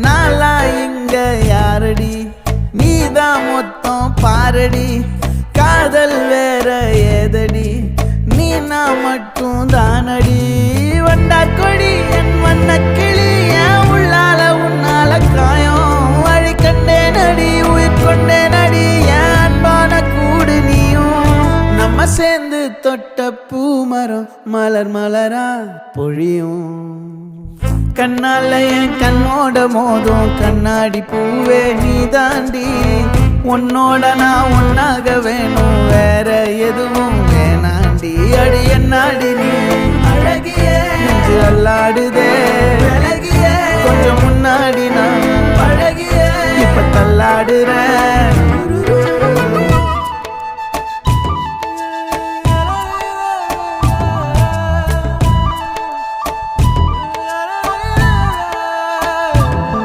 நாளா இங்க யாரடி நீதான் மொத்தம் பாரடி காதல் வேற ஏதடி நீ நான் மட்டும் தானடி வண்டா கொடி என் வண்ண கிளி என் உள்ளால உன்னால காயம் வழி கண்டே நடி உயிர் கொண்டே நடி என் அன்பான கூடு நீயும் நம்ம சேர்ந்து தொட்ட பூமரம் மலர் மலரா பொழியும் கண்ணால என் கண்ணோட மோதும் கண்ணாடி பூவே நீ தாண்டி உன்னோட நான் ஒன்னாக வேணும் வேற எதுவும் வேணாண்டி அடி என்னாடி நீ அழகிய நெஞ்சு அல்லாடுதே கொஞ்சம் முன்னாடி